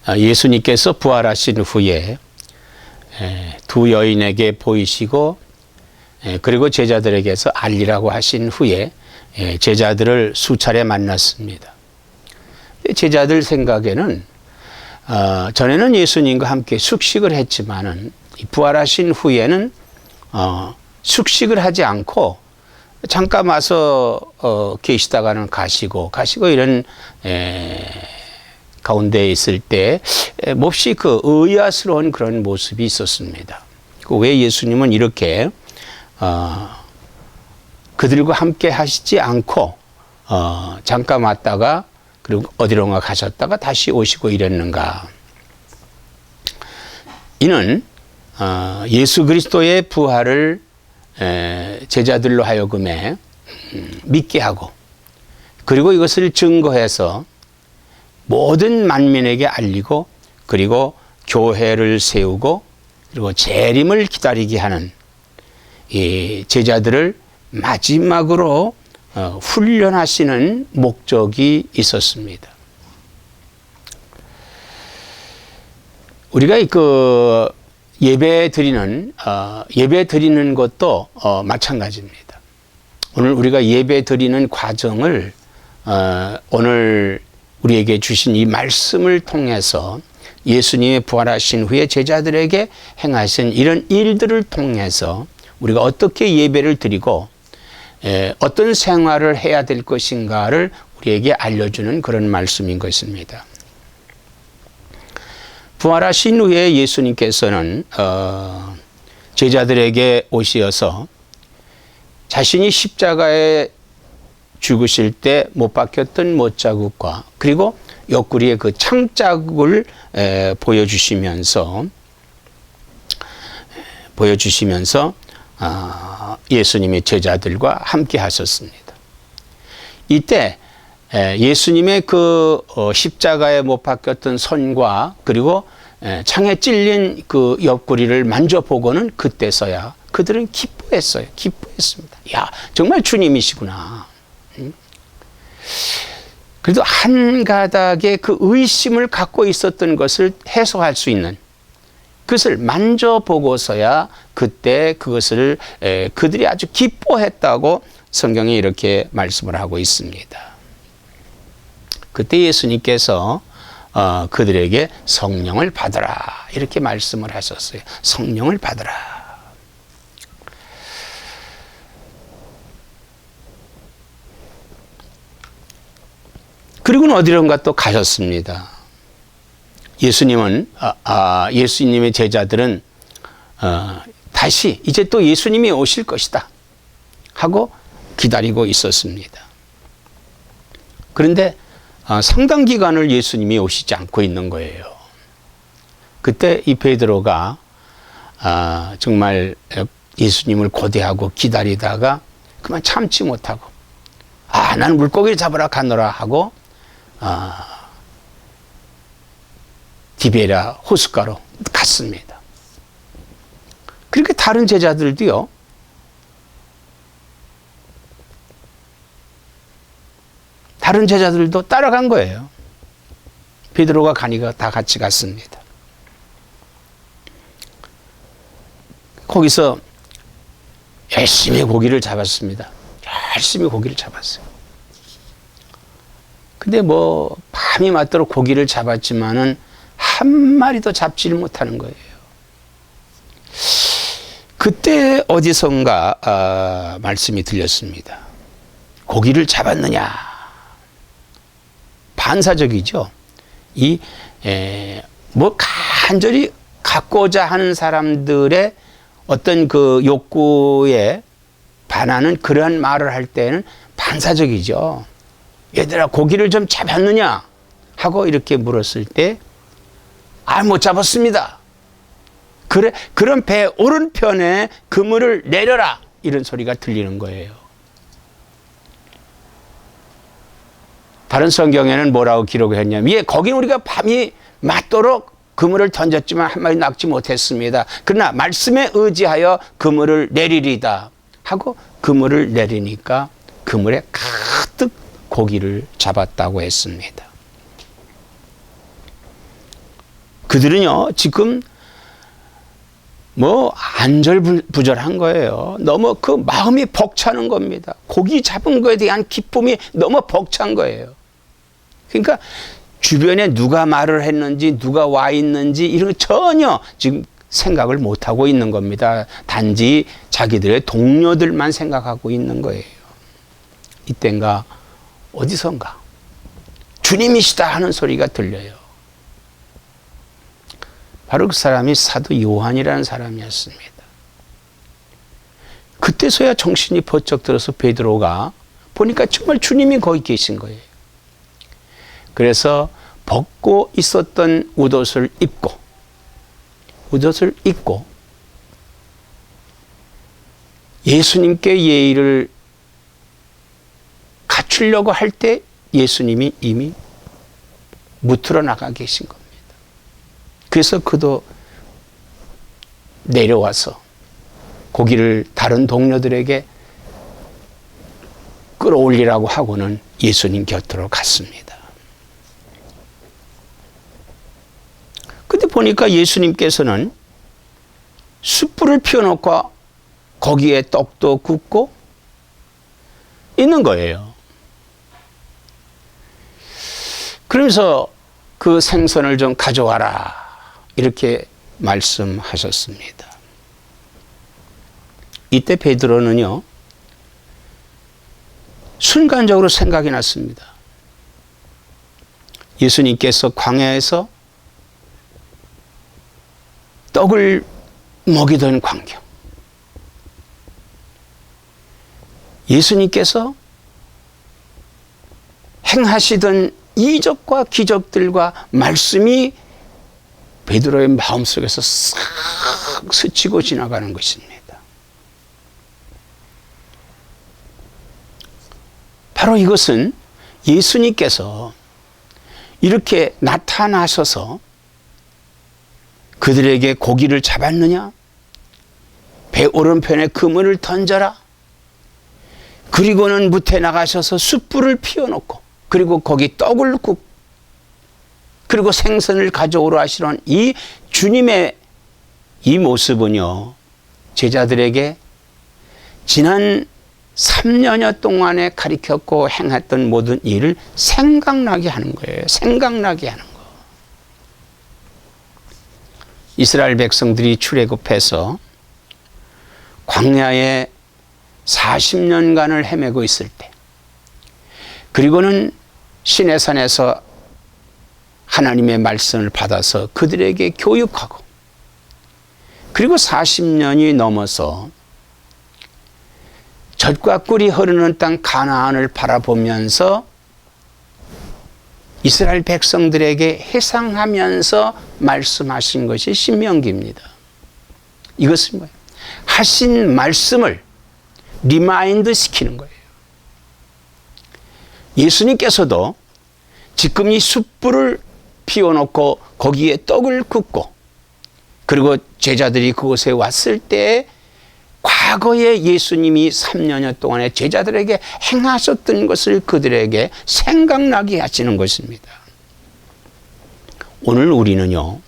예수님께서 부활하신 후에 두 여인에게 보이시고 그리고 제자들에게서 알리라고 하신 후에 제자들을 수차례 만났습니다. 제자들 생각에는 전에는 예수님과 함께 숙식을 했지만은 부활하신 후에는 숙식을 하지 않고 잠깐 와서 계시다가는 가시고 이런 가운데 있을 때 몹시 그 의아스러운 그런 모습이 있었습니다. 왜 예수님은 이렇게 그들과 함께 하시지 않고 잠깐 왔다가 그리고 어디론가 가셨다가 다시 오시고 이랬는가? 이는 예수 그리스도의 부활을 제자들로 하여금에 믿게 하고 그리고 이것을 증거해서 모든 만민에게 알리고 그리고 교회를 세우고 그리고 재림을 기다리게 하는 이 제자들을 마지막으로 훈련하시는 목적이 있었습니다. 우리가 그 예배 드리는 것도 마찬가지입니다. 오늘 우리가 예배 드리는 과정을 오늘 우리에게 주신 이 말씀을 통해서 예수님의 부활하신 후에 제자들에게 행하신 이런 일들을 통해서 우리가 어떻게 예배를 드리고 어떤 생활을 해야 될 것인가를 우리에게 알려주는 그런 말씀인 것입니다. 부활하신 후에 예수님께서는 제자들에게 오시어서 자신이 십자가에 죽으실 때 못 박혔던 못자국과 그리고 옆구리에 그 창자국을 보여주시면서 예수님의 제자들과 함께 하셨습니다. 이때 예수님의 그 십자가에 못 박혔던 손과 그리고 창에 찔린 그 옆구리를 만져보고는 그때서야 그들은 기뻐했습니다. 야, 정말 주님이시구나. 그래도 한 가닥의 그 의심을 갖고 있었던 것을 해소할 수 있는 그것을 만져보고서야 그때 그것을 그들이 아주 기뻐했다고 성경에 이렇게 말씀을 하고 있습니다. 그때 예수님께서 그들에게 성령을 받으라 이렇게 말씀을 하셨어요. 성령을 받으라. 그리고는 어디론가 또 가셨습니다. 예수님의 제자들은 다시 이제 또 예수님이 오실 것이다 하고 기다리고 있었습니다. 그런데 상당 기간을 예수님이 오시지 않고 있는 거예요. 그때 이 베드로가 정말 예수님을 고대하고 기다리다가 그만 참지 못하고 나는 물고기를 잡으러 가노라 하고 디베랴 호숫가로 갔습니다. 그렇게 다른 제자들도요. 다른 제자들도 따라간 거예요. 베드로가 가니까 다 같이 갔습니다. 거기서 열심히 고기를 잡았습니다. 열심히 고기를 잡았어요. 근데 밤이 맞도록 고기를 잡았지만은 한 마리도 잡지를 못하는 거예요. 그때 어디선가 말씀이 들렸습니다. 고기를 잡았느냐? 반사적이죠. 간절히 갖고자 하는 사람들의 어떤 그 욕구에 반하는 그러한 말을 할 때는 반사적이죠. 얘들아 고기를 좀 잡았느냐 하고 이렇게 물었을 때 못 잡았습니다. 그래, 그런 배 오른편에 그물을 내려라 이런 소리가 들리는 거예요. 다른 성경에는 뭐라고 기록했냐면 거긴 우리가 밤이 맞도록 그물을 던졌지만 한 마리 낚지 못했습니다. 그러나 말씀에 의지하여 그물을 내리리다 하고 그물을 내리니까 그물에 가득 고기를 잡았다고 했습니다. 그들은요, 지금 안절부절한 거예요. 너무 그 마음이 벅차는 겁니다. 고기 잡은 거에 대한 기쁨이 너무 벅찬 거예요. 그러니까 주변에 누가 말을 했는지, 누가 와 있는지 이런 거 전혀 지금 생각을 못 하고 있는 겁니다. 단지 자기들의 동료들만 생각하고 있는 거예요. 이땐가 어디선가 주님이시다 하는 소리가 들려요. 바로 그 사람이 사도 요한이라는 사람이었습니다. 그때서야 정신이 번쩍 들어서 베드로가 보니까 정말 주님이 거기 계신 거예요. 그래서 벗고 있었던 옷을 입고 예수님께 예의를 갖추려고 할 때 예수님이 이미 무트러 나가 계신 겁니다. 그래서 그도 내려와서 고기를 다른 동료들에게 끌어올리라고 하고는 예수님 곁으로 갔습니다. 근데 보니까 예수님께서는 숯불을 피워놓고 거기에 떡도 굽고 있는 거예요. 그러면서 그 생선을 좀 가져와라 이렇게 말씀하셨습니다. 이때 베드로는요, 순간적으로 생각이 났습니다. 예수님께서 광야에서 떡을 먹이던 광경, 예수님께서 행하시던 이적과 기적들과 말씀이 베드로의 마음속에서 싹 스치고 지나가는 것입니다. 바로 이것은 예수님께서 이렇게 나타나셔서 그들에게 고기를 잡았느냐? 배 오른편에 그물을 던져라. 그리고는 무태 나가셔서 숯불을 피워놓고 그리고 거기 떡을 굽고 그리고 생선을 가져오라 하시는 이 주님의 이 모습은요, 제자들에게 지난 3년여 동안에 가르쳤고 행했던 모든 일을 생각나게 하는 거예요. 생각나게 하는 거. 이스라엘 백성들이 출애굽해서 광야에 40년간을 헤매고 있을 때, 그리고는 시내산에서 하나님의 말씀을 받아서 그들에게 교육하고, 그리고 40년이 넘어서 젖과 꿀이 흐르는 땅 가나안을 바라보면서 이스라엘 백성들에게 해상하면서 말씀하신 것이 신명기입니다. 이것은 뭐예요? 하신 말씀을 리마인드 시키는 거예요. 예수님께서도 지금 이 숯불을 피워놓고 거기에 떡을 굽고 그리고 제자들이 그곳에 왔을 때 과거에 예수님이 3년여 동안에 제자들에게 행하셨던 것을 그들에게 생각나게 하시는 것입니다. 오늘 우리는요,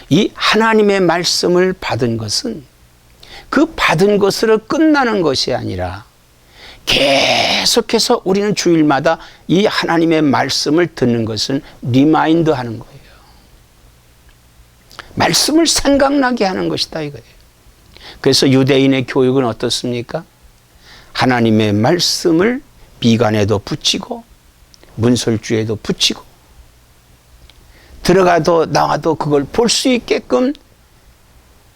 이 하나님의 말씀을 받은 것은 그 받은 것으로 끝나는 것이 아니라 계속해서 우리는 주일마다 이 하나님의 말씀을 듣는 것은 리마인드 하는 거예요. 말씀을 생각나게 하는 것이다 이거예요. 그래서 유대인의 교육은 어떻습니까? 하나님의 말씀을 비관에도 붙이고 문설주에도 붙이고 들어가도 나와도 그걸 볼 수 있게끔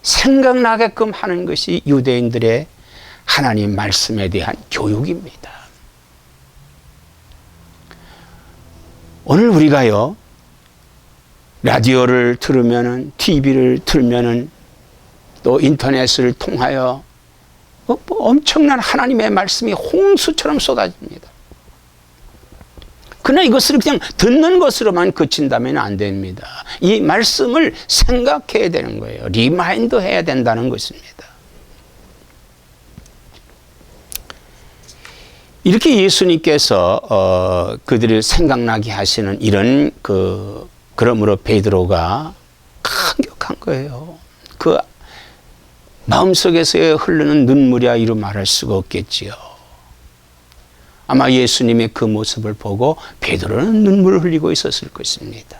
생각나게끔 하는 것이 유대인들의 하나님 말씀에 대한 교육입니다. 오늘 우리가요, 라디오를 들으면은, TV를 틀면은, 또 인터넷을 통하여 엄청난 하나님의 말씀이 홍수처럼 쏟아집니다. 그러나 이것을 그냥 듣는 것으로만 그친다면 안 됩니다. 이 말씀을 생각해야 되는 거예요. 리마인드 해야 된다는 것입니다. 이렇게 예수님께서 그들을 생각나게 하시는 이런 그러므로 베드로가 거예요. 그 마음속에서 흐르는 눈물이야 이루 말할 수가 없겠지요. 아마 예수님의 그 모습을 보고 베드로는 눈물을 흘리고 있었을 것입니다.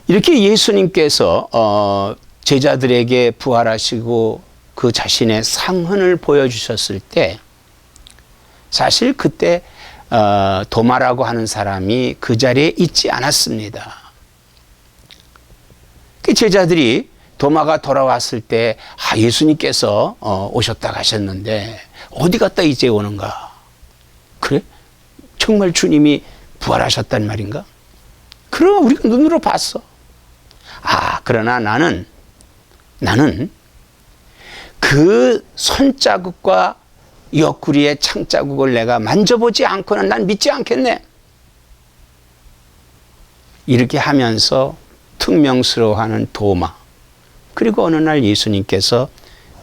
이렇게 예수님께서 제자들에게 부활하시고 그 자신의 상흔을 보여주셨을 때 사실 그때 도마라고 하는 사람이 그 자리에 있지 않았습니다. 그 제자들이 도마가 돌아왔을 때 예수님께서 오셨다 가셨는데 어디 갔다 이제 오는가? 그래? 정말 주님이 부활하셨단 말인가? 그럼 우리가 눈으로 봤어. 그러나 나는 그 손자국과 옆구리의 창자국을 내가 만져보지 않고는 난 믿지 않겠네. 이렇게 하면서 퉁명스러워하는 도마. 그리고 어느 날 예수님께서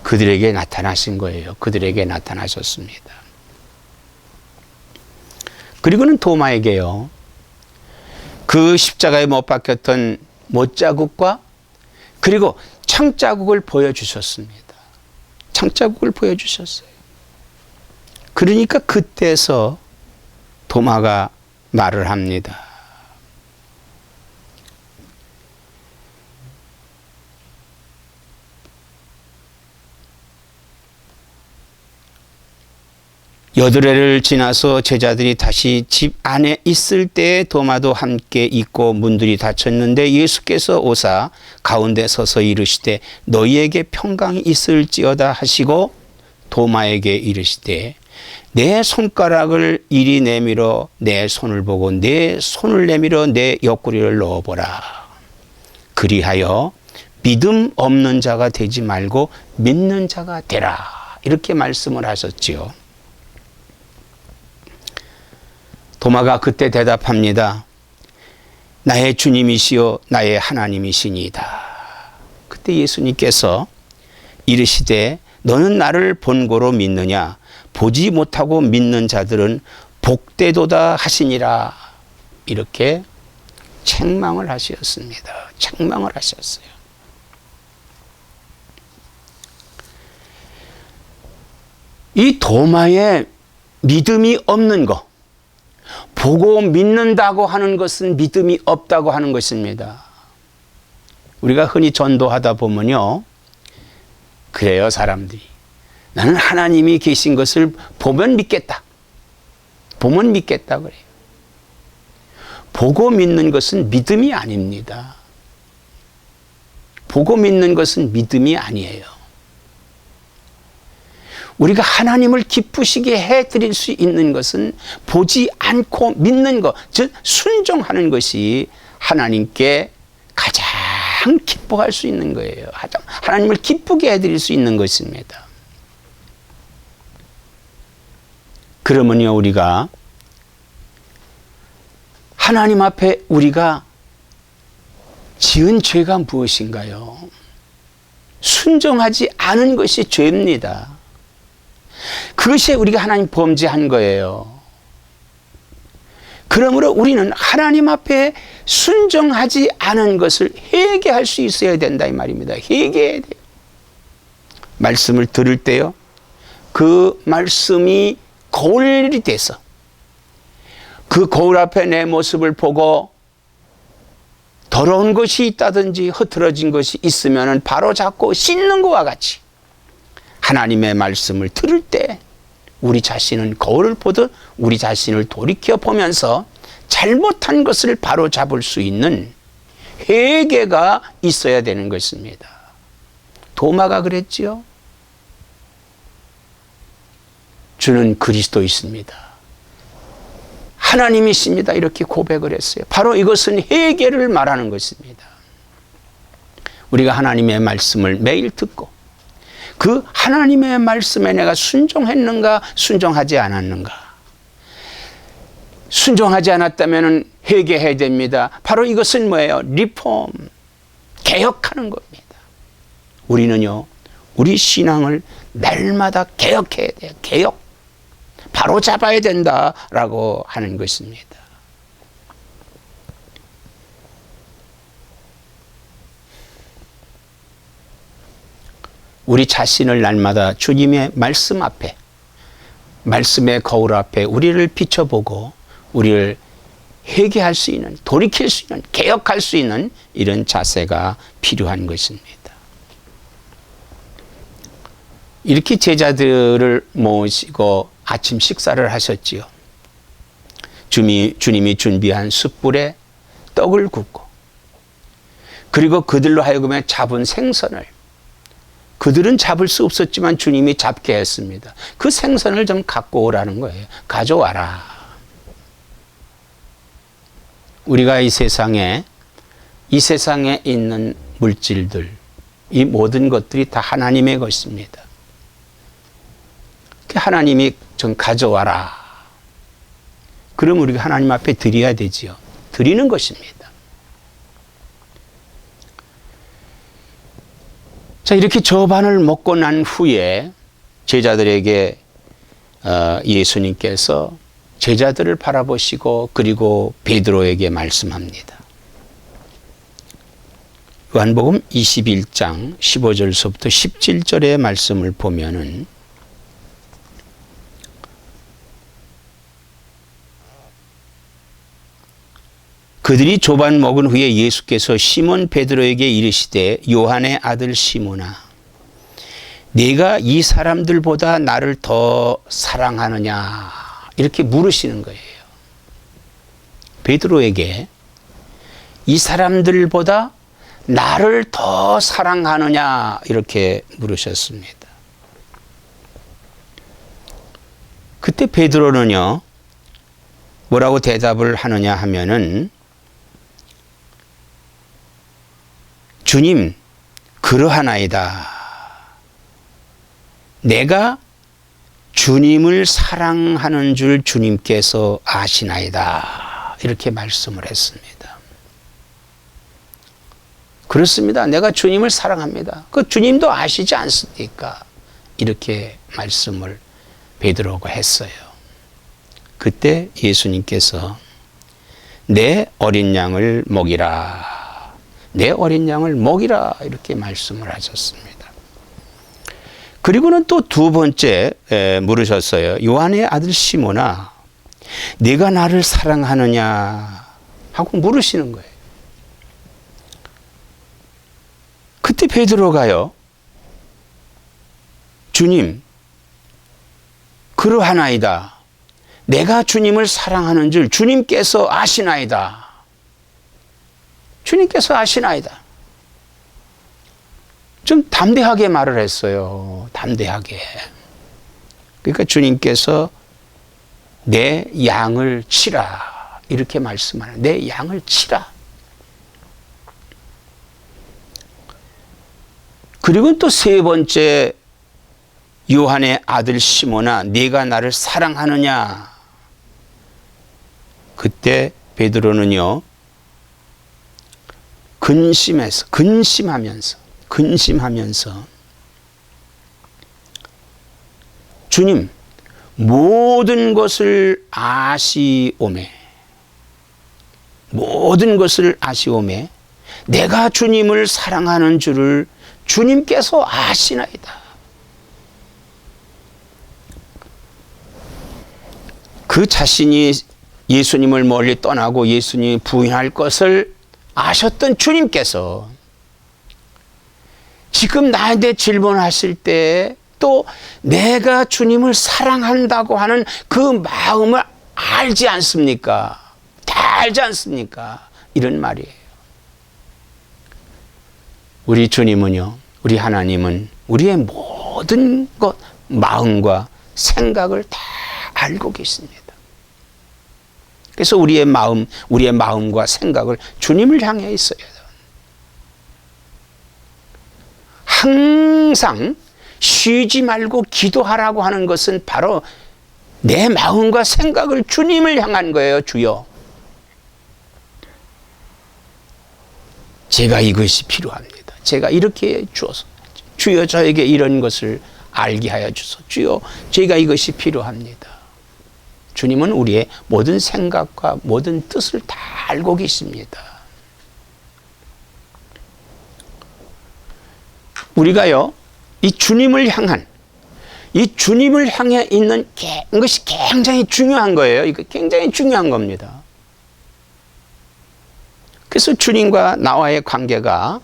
그들에게 나타나신 거예요. 그들에게 나타나셨습니다. 그리고는 도마에게요, 그 십자가에 못 박혔던 못자국과 그리고 창자국을 보여주셨습니다. 창자국을 보여주셨어요. 그러니까 그때서 도마가 말을 합니다. 여드레를 지나서 제자들이 다시 집 안에 있을 때에 도마도 함께 있고 문들이 닫혔는데 예수께서 오사 가운데 서서 이르시되 너희에게 평강이 있을지어다 하시고 도마에게 이르시되 내 손가락을 이리 내밀어 내 손을 보고 내 손을 내밀어 내 옆구리를 넣어보라. 그리하여 믿음 없는 자가 되지 말고 믿는 자가 되라. 이렇게 말씀을 하셨지요. 도마가 그때 대답합니다. 나의 주님이시요 나의 하나님이시니이다. 그때 예수님께서 이르시되 너는 나를 본고로 믿느냐? 보지 못하고 믿는 자들은 복되도다 하시니라. 이렇게 책망을 하셨습니다. 책망을 하셨어요. 이 도마에 믿음이 없는 것, 보고 믿는다고 하는 것은 믿음이 없다고 하는 것입니다. 우리가 흔히 전도하다 보면요, 그래요. 사람들이 나는 하나님이 계신 것을 보면 믿겠다. 보면 믿겠다 그래요. 보고 믿는 것은 믿음이 아닙니다. 보고 믿는 것은 믿음이 아니에요. 우리가 하나님을 기쁘시게 해드릴 수 있는 것은 보지 않고 믿는 것, 즉 순종하는 것이 하나님께 가장 기뻐할 수 있는 거예요. 하나님을 기쁘게 해드릴 수 있는 것입니다. 그러면요, 우리가 하나님 앞에 우리가 지은 죄가 무엇인가요? 순종하지 않은 것이 죄입니다. 그것이 우리가 하나님 범죄한 거예요. 그러므로 우리는 하나님 앞에 순종하지 않은 것을 회개할 수 있어야 된다 이 말입니다. 회개해야 돼요. 말씀을 들을 때요, 그 말씀이 거울이 돼서 그 거울 앞에 내 모습을 보고 더러운 것이 있다든지 흐트러진 것이 있으면 바로 잡고 씻는 것과 같이 하나님의 말씀을 들을 때 우리 자신은 거울을 보듯 우리 자신을 돌이켜 보면서 잘못한 것을 바로 잡을 수 있는 회개가 있어야 되는 것입니다. 도마가 그랬지요. 주는 그리스도이십니다. 하나님이십니다. 이렇게 고백을 했어요. 바로 이것은 회개를 말하는 것입니다. 우리가 하나님의 말씀을 매일 듣고 그 하나님의 말씀에 내가 순종했는가 순종하지 않았는가. 순종하지 않았다면 회개해야 됩니다. 바로 이것은 뭐예요? 리폼, 개혁하는 겁니다. 우리는요, 우리 신앙을 날마다 개혁해야 돼요. 개혁. 바로 잡아야 된다라고 하는 것입니다. 우리 자신을 날마다 주님의 말씀 앞에, 말씀의 거울 앞에 우리를 비춰보고 우리를 회개할 수 있는, 돌이킬 수 있는, 개혁할 수 있는 이런 자세가 필요한 것입니다. 이렇게 제자들을 모시고 아침 식사를 하셨지요. 주님이 준비한 숯불에 떡을 굽고, 그리고 그들로 하여금 잡은 생선을, 그들은 잡을 수 없었지만 주님이 잡게 했습니다. 그 생선을 좀 갖고 오라는 거예요. 가져와라. 우리가 이 세상에 있는 물질들, 이 모든 것들이 다 하나님의 것입니다. 하나님이 좀 가져와라. 그럼 우리가 하나님 앞에 드려야 되지요. 드리는 것입니다. 자, 이렇게 저반을 먹고 난 후에 제자들에게 예수님께서 제자들을 바라보시고 그리고 베드로에게 말씀합니다. 요한복음 21장 15절서부터 17절의 말씀을 보면은 그들이 조반 먹은 후에 예수께서 시몬 베드로에게 이르시되 요한의 아들 시몬아, 네가 이 사람들보다 나를 더 사랑하느냐, 이렇게 물으시는 거예요. 베드로에게 이 사람들보다 나를 더 사랑하느냐, 이렇게 물으셨습니다. 그때 베드로는요, 뭐라고 대답을 하느냐 하면은, 주님, 그러하나이다. 내가 주님을 사랑하는 줄 주님께서 아시나이다. 이렇게 말씀을 했습니다. 그렇습니다. 내가 주님을 사랑합니다. 그 주님도 아시지 않습니까? 이렇게 말씀을 베드로가 했어요. 그때 예수님께서 내 어린 양을 먹이라. 내 어린 양을 먹이라. 이렇게 말씀을 하셨습니다. 그리고는 또 두 번째 물으셨어요. 요한의 아들 시몬아, 네가 나를 사랑하느냐 하고 물으시는 거예요. 그때 베드로가요, 주님, 그러하나이다. 내가 주님을 사랑하는 줄 주님께서 아시나이다. 주님께서 아시나이다. 좀 담대하게 말을 했어요. 담대하게. 그러니까 주님께서 내 양을 치라. 이렇게 말씀하는, 내 양을 치라. 그리고 또 세 번째, 요한의 아들 시몬아, 네가 나를 사랑하느냐. 그때 베드로는요, 근심하면서 주님, 모든 것을 아시오매 내가 주님을 사랑하는 줄을 주님께서 아시나이다. 그 자신이 예수님을 멀리 떠나고 예수님이 부인할 것을 아셨던 주님께서 지금 나한테 질문하실 때 또 내가 주님을 사랑한다고 하는 그 마음을 알지 않습니까? 다 알지 않습니까? 이런 말이에요. 우리 주님은요, 우리 하나님은 우리의 모든 것, 마음과 생각을 다 알고 계십니다. 그래서 우리의 마음과 생각을 주님을 향해 있어야 돼요. 항상 쉬지 말고 기도하라고 하는 것은 바로 내 마음과 생각을 주님을 향한 거예요. 주여, 제가 이것이 필요합니다. 제가 이렇게 주어서, 주여 저에게 이런 것을 알게 하여 주소서. 주여 제가 이것이 필요합니다. 주님은 우리의 모든 생각과 모든 뜻을 다 알고 계십니다. 우리가요, 이 주님을 향한, 이 주님을 향해 있는 것이 굉장히 중요한 거예요. 이거 굉장히 중요한 겁니다. 그래서 주님과 나와의 관계가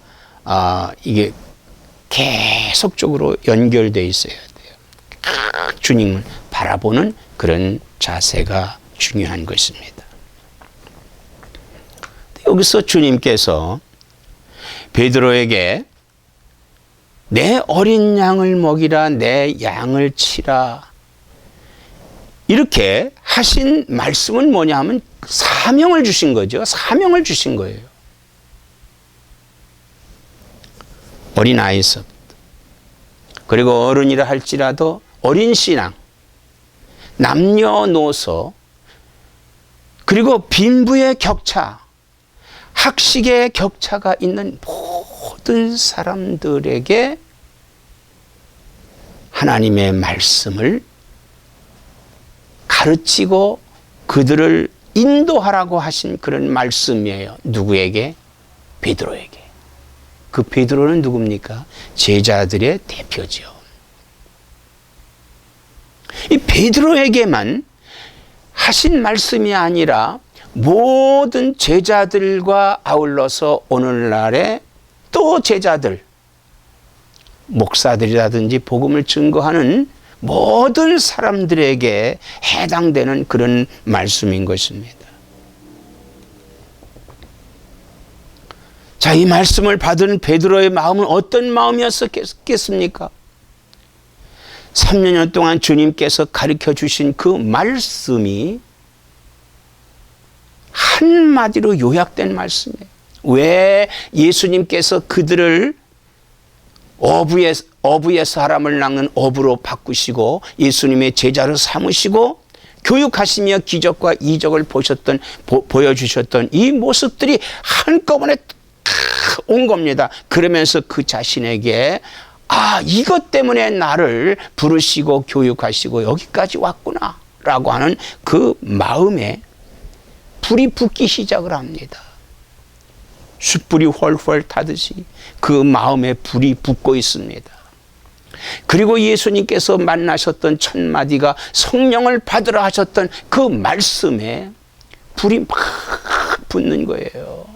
이게 계속적으로 연결되어 있어야 돼요. 주님을 바라보는 그런 자세가 중요한 것입니다. 여기서 주님께서 베드로에게 내 어린 양을 먹이라, 내 양을 치라, 이렇게 하신 말씀은 뭐냐 하면 사명을 주신 거죠. 사명을 주신 거예요. 어린아이서부터, 그리고 어른이라 할지라도 어린 신앙, 남녀노소, 그리고 빈부의 격차, 학식의 격차가 있는 모든 사람들에게 하나님의 말씀을 가르치고 그들을 인도하라고 하신 그런 말씀이에요. 누구에게? 베드로에게. 그 베드로는 누굽니까? 제자들의 대표죠. 이 베드로에게만 하신 말씀이 아니라 모든 제자들과 아울러서 오늘날의 또 제자들, 목사들이라든지 복음을 증거하는 모든 사람들에게 해당되는 그런 말씀인 것입니다. 자, 이 말씀을 받은 베드로의 마음은 어떤 마음이었겠습니까? 3년 동안 주님께서 가르쳐 주신 그 말씀이 한마디로 요약된 말씀이에요. 왜 예수님께서 그들을 어부의 사람을 낚는 어부로 바꾸시고 예수님의 제자로 삼으시고 교육하시며 기적과 이적을 보여주셨던 이 모습들이 한꺼번에 온 겁니다. 그러면서 그 자신에게 이것 때문에 나를 부르시고 교육하시고 여기까지 왔구나 라고 하는 그 마음에 불이 붙기 시작을 합니다. 숯불이 훨훨 타듯이 그 마음에 불이 붙고 있습니다. 그리고 예수님께서 만나셨던 첫 마디가 성령을 받으라 하셨던 그 말씀에 불이 막 붙는 거예요.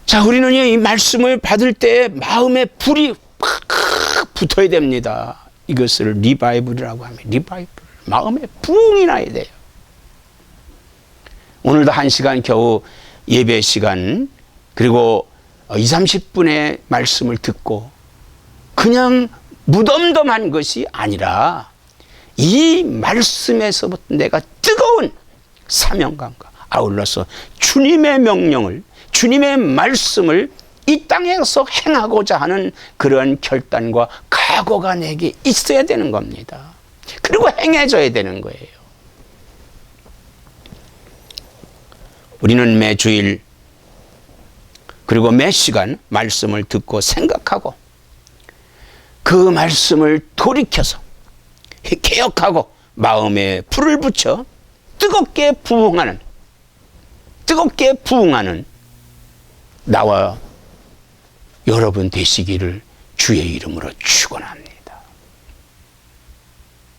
자, 우리는 이 말씀을 받을 때 마음에 불이 팍 붙어야 됩니다. 이것을 리바이블이라고 합니다. 리바이블. 마음에 붕이 나야 돼요. 오늘도 1시간 겨우 예배 시간, 그리고 20-30분의 말씀을 듣고 그냥 무덤덤한 것이 아니라 이 말씀에서부터 내가 뜨거운 사명감과 아울러서 주님의 명령을, 주님의 말씀을 이 땅에서 행하고자 하는 그런 결단과 각오가 내게 있어야 되는 겁니다. 그리고 행해져야 되는 거예요. 우리는 매 주일 그리고 매 시간 말씀을 듣고 생각하고 그 말씀을 돌이켜서 개혁하고 마음에 불을 붙여 뜨겁게 부흥하는 나와 여러분 되시기를 주의 이름으로 축원합니다.